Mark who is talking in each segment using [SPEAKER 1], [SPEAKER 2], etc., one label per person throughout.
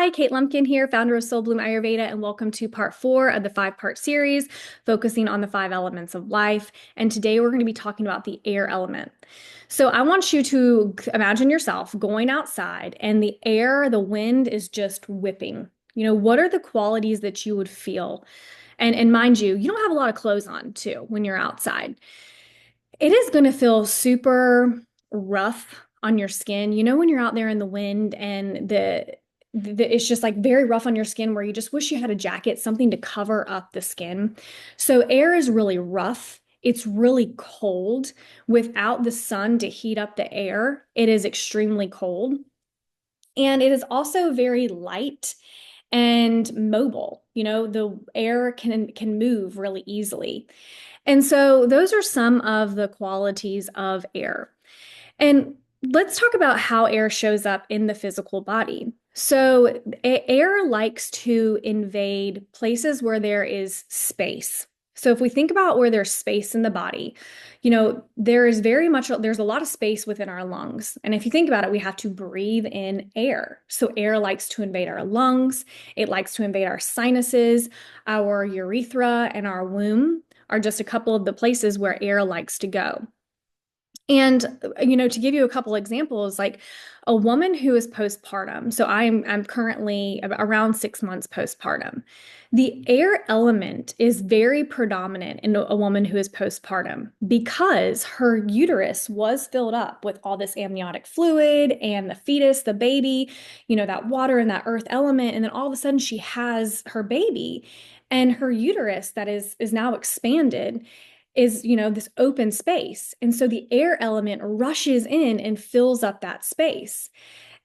[SPEAKER 1] Hi, Kate Lumpkin here, founder of Bloom Ayurveda, and welcome to part 4 of the 5-part series focusing on the 5 elements of life. And today we're going to be talking about the air element. So I want you to imagine yourself going outside and the air, the wind is just whipping. What are the qualities that you would feel? And mind you, you don't have a lot of clothes on too when you're outside. It is going to feel super rough on your skin. When you're out there in the wind and it's just like very rough on your skin where you just wish you had a jacket, something to cover up the skin. So air is really rough. It's really cold. Without the sun to heat up the air, it is extremely cold. And it is also very light and mobile. The air can move really easily. And so those are some of the qualities of air. And let's talk about how air shows up in the physical body. So air likes to invade places where there is space. So if we think about where there's space in the body, there's a lot of space within our lungs. And if you think about it, we have to breathe in air. So air likes to invade our lungs. It likes to invade our sinuses, our urethra, and our womb are just a couple of the places where air likes to go. And to give you a couple examples, like a woman who is postpartum, so I'm currently around 6 months postpartum. The air element is very predominant in a woman who is postpartum because her uterus was filled up with all this amniotic fluid and the fetus, the baby, that water and that earth element, and then all of a sudden she has her baby and her uterus that is now expanded is, this open space. And so the air element rushes in and fills up that space.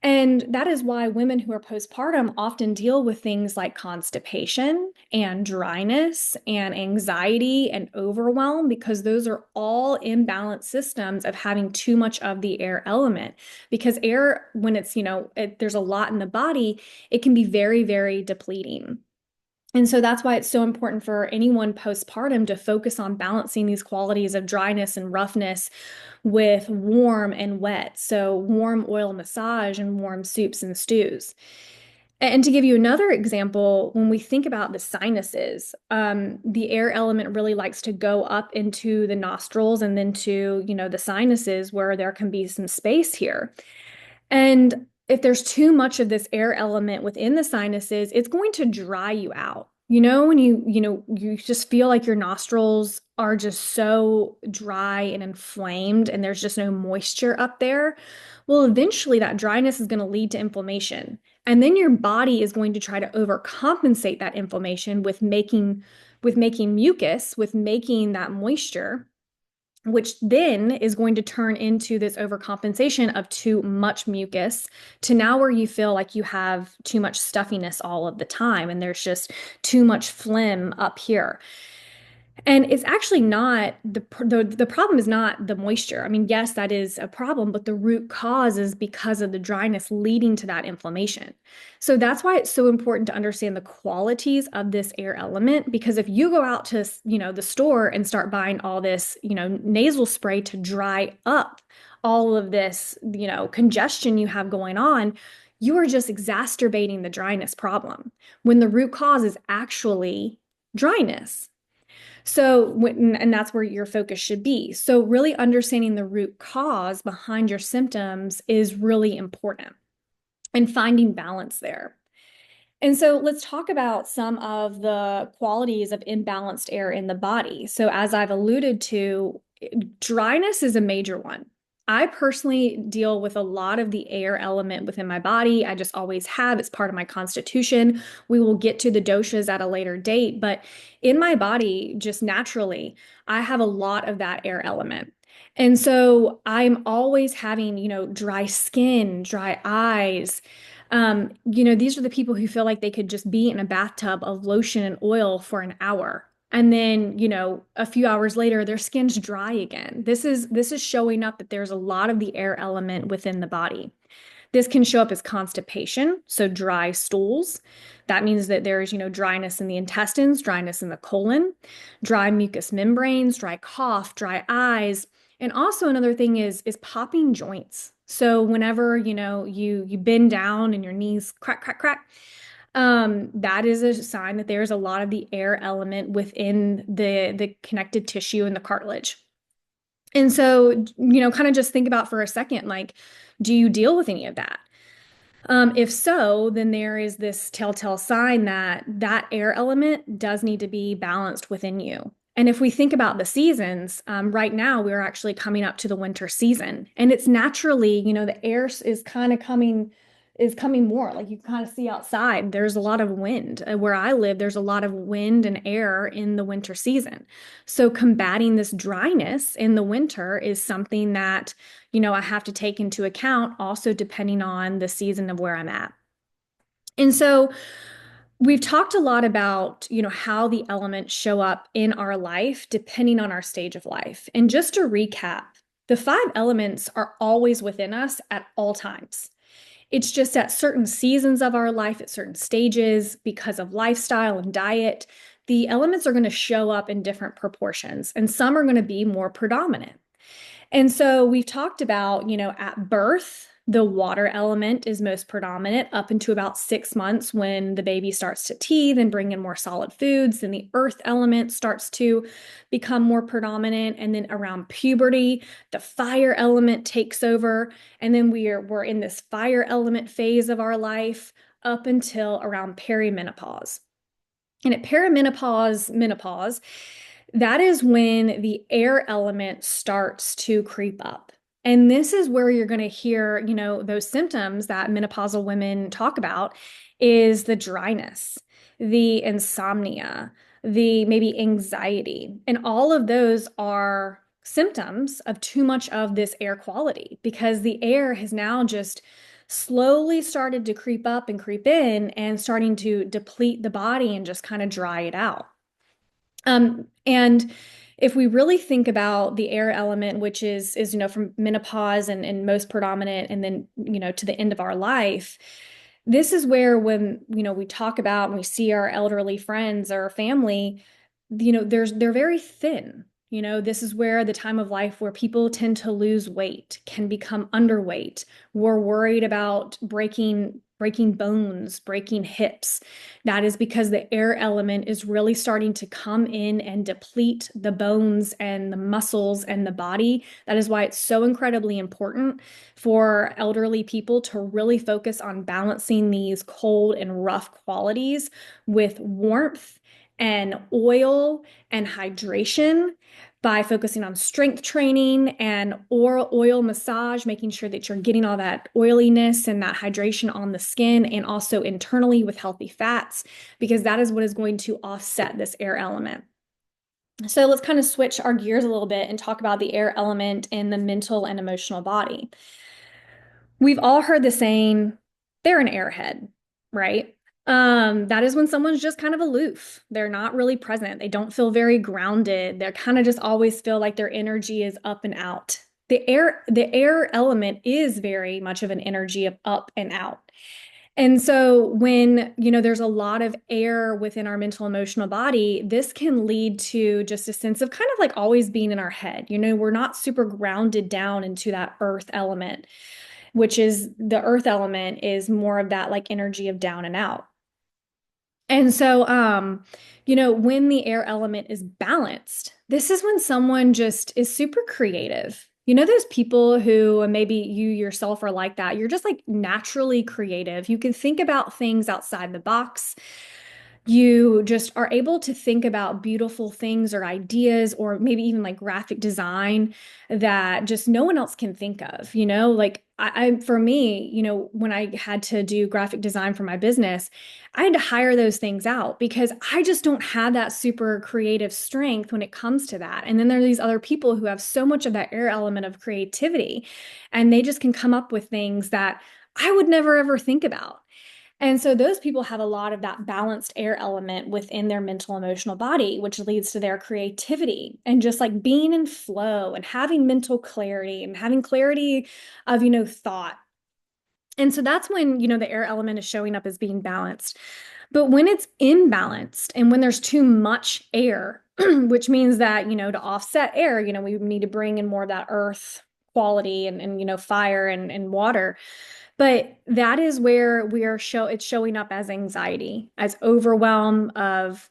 [SPEAKER 1] And that is why women who are postpartum often deal with things like constipation and dryness and anxiety and overwhelm, because those are all imbalanced systems of having too much of the air element. Because air, when it's, there's a lot in the body, it can be very, very depleting. And so that's why it's so important for anyone postpartum to focus on balancing these qualities of dryness and roughness with warm and wet. So warm oil massage and warm soups and stews. And to give you another example, when we think about the sinuses, the air element really likes to go up into the nostrils and then to, the sinuses where there can be some space here. And if there's too much of this air element within the sinuses, it's going to dry you out. When you just feel like your nostrils are just so dry and inflamed and there's just no moisture up there. Well, eventually that dryness is going to lead to inflammation. And then your body is going to try to overcompensate that inflammation with making mucus, with making that moisture, which then is going to turn into this overcompensation of too much mucus to now where you feel like you have too much stuffiness all of the time and there's just too much phlegm up here. And it's actually not the problem is not the moisture. I mean, yes, that is a problem, but the root cause is because of the dryness leading to that inflammation. So that's why it's so important to understand the qualities of this air element, because if you go out to, the store and start buying all this, nasal spray to dry up all of this, congestion you have going on, you are just exacerbating the dryness problem when the root cause is actually dryness. So, and that's where your focus should be. So, really understanding the root cause behind your symptoms is really important and finding balance there. And so, let's talk about some of the qualities of imbalanced air in the body. So, as I've alluded to, dryness is a major one. I personally deal with a lot of the air element within my body. I just always have. It's part of my constitution. We will get to the doshas at a later date, but in my body, just naturally, I have a lot of that air element. And so I'm always having, dry skin, dry eyes. These are the people who feel like they could just be in a bathtub of lotion and oil for an hour. And then, a few hours later, their skin's dry again. This is showing up that there's a lot of the air element within the body. This can show up as constipation, so dry stools. That means that there's, dryness in the intestines, dryness in the colon, dry mucous membranes, dry cough, dry eyes. And also another thing is popping joints. So whenever, you bend down and your knees crack, crack, crack, that is a sign that there's a lot of the air element within the connective tissue and the cartilage. And so, kind of just think about for a second, like, do you deal with any of that? If so, then there is this telltale sign that that air element does need to be balanced within you. And if we think about the seasons, right now we're actually coming up to the winter season, and it's naturally, the air is coming more. Like you kind of see outside, there's a lot of wind. Where I live, there's a lot of wind and air in the winter season. So combating this dryness in the winter is something that I have to take into account also depending on the season of where I'm at. And so we've talked a lot about, how the elements show up in our life depending on our stage of life. And just to recap, the five elements are always within us at all times. It's just at certain seasons of our life, at certain stages, because of lifestyle and diet, the elements are going to show up in different proportions, and some are going to be more predominant. And so we've talked about, at birth, the water element is most predominant up into about 6 months when the baby starts to teethe and bring in more solid foods. Then the earth element starts to become more predominant. And then around puberty, the fire element takes over. And then we're in this fire element phase of our life up until around perimenopause. And at menopause, that is when the air element starts to creep up. And this is where you're going to hear, those symptoms that menopausal women talk about is the dryness, the insomnia, the maybe anxiety. And all of those are symptoms of too much of this air quality because the air has now just slowly started to creep up and creep in and starting to deplete the body and just kind of dry it out. And if we really think about the air element, which is from menopause and most predominant, and then to the end of our life, this is where when we talk about and we see our elderly friends or family, they're very thin. This is where the time of life where people tend to lose weight, can become underweight. We're worried about breaking bones, breaking hips. That is because the air element is really starting to come in and deplete the bones and the muscles and the body. That is why it's so incredibly important for elderly people to really focus on balancing these cold and rough qualities with warmth and oil and hydration by focusing on strength training and oil massage, making sure that you're getting all that oiliness and that hydration on the skin and also internally with healthy fats, because that is what is going to offset this air element. So let's kind of switch our gears a little bit and talk about the air element in the mental and emotional body. We've all heard the saying, they're an airhead, right? That is when someone's just kind of aloof. They're not really present. They don't feel very grounded. They're kind of just always feel like their energy is up and out. The air element is very much of an energy of up and out. And so when, there's a lot of air within our mental emotional body, this can lead to just a sense of kind of like always being in our head. We're not super grounded down into that earth element, which is the earth element is more of that like energy of down and out. And so, when the air element is balanced, this is when someone just is super creative. Those people who maybe you yourself are like that. You're just like naturally creative. You can think about things outside the box. You just are able to think about beautiful things or ideas, or maybe even like graphic design that just no one else can think of. Like for me, when I had to do graphic design for my business, I had to hire those things out because I just don't have that super creative strength when it comes to that. And then there are these other people who have so much of that air element of creativity, and they just can come up with things that I would never ever think about. And so those people have a lot of that balanced air element within their mental emotional body, which leads to their creativity and just like being in flow and having mental clarity and having clarity of, thought. And so that's when, the air element is showing up as being balanced. But when it's imbalanced and when there's too much air, which means that, to offset air, we need to bring in more of that earth quality and fire and water. But that is where it's showing up as anxiety, as overwhelm of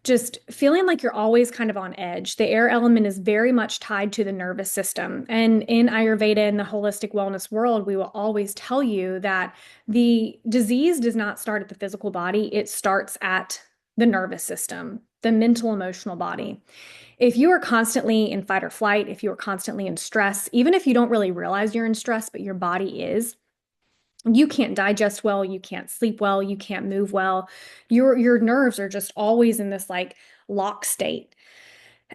[SPEAKER 1] just feeling like you're always kind of on edge. The air element is very much tied to the nervous system. And in Ayurveda and the holistic wellness world, we will always tell you that the disease does not start at the physical body, it starts at the nervous system, the mental, emotional body. If you are constantly in fight or flight, if you are constantly in stress, even if you don't really realize you're in stress, but your body is, you can't digest well, you can't sleep well, you can't move well. Your nerves are just always in this like lock state.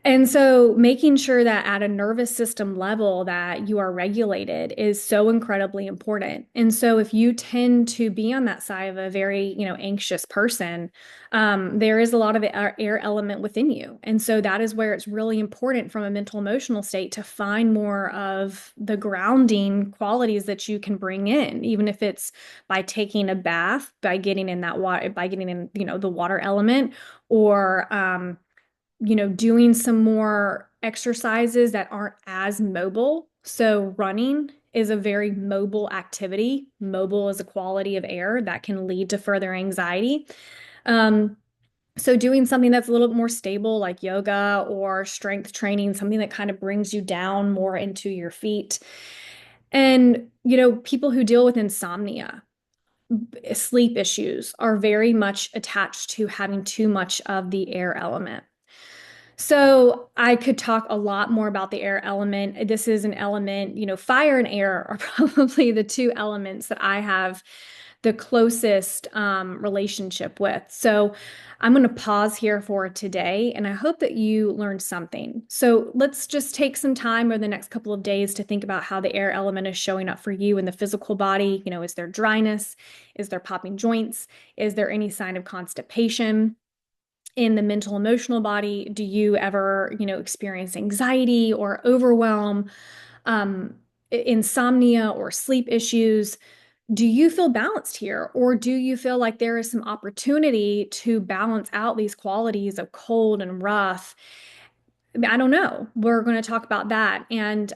[SPEAKER 1] And so making sure that at a nervous system level that you are regulated is so incredibly important. And so if you tend to be on that side of a very, anxious person, there is a lot of air element within you. And so that is where it's really important from a mental emotional state to find more of the grounding qualities that you can bring in, even if it's by taking a bath, by getting in that water, by getting in, the water element, or doing some more exercises that aren't as mobile. So running is a very mobile activity. Mobile is a quality of air that can lead to further anxiety. Um, so doing something that's a little bit more stable, like yoga or strength training, something that kind of brings you down more into your feet. And, people who deal with insomnia, sleep issues are very much attached to having too much of the air element. So I could talk a lot more about the air element. This is an element, fire and air are probably the two elements that I have the closest relationship with. So I'm going to pause here for today, and I hope that you learned something. So let's just take some time over the next couple of days to think about how the air element is showing up for you in the physical body. Is there dryness? Is there popping joints? Is there any sign of constipation? In the mental emotional body, do you ever experience anxiety or overwhelm, um, insomnia or sleep issues? Do you feel balanced here, or do you feel like there is some opportunity to balance out these qualities of cold and rough? I don't know. We're going to talk about that. And,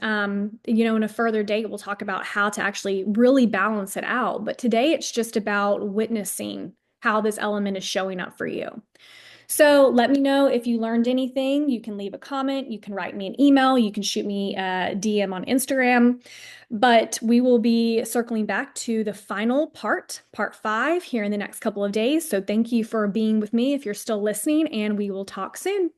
[SPEAKER 1] in a further date, we'll talk about how to actually really balance it out. But today it's just about witnessing how this element is showing up for you. So let me know if you learned anything. You can leave a comment, you can write me an email, you can shoot me a DM on Instagram. But we will be circling back to the final part 5, here in the next couple of days. So thank you for being with me if you're still listening, and we will talk soon.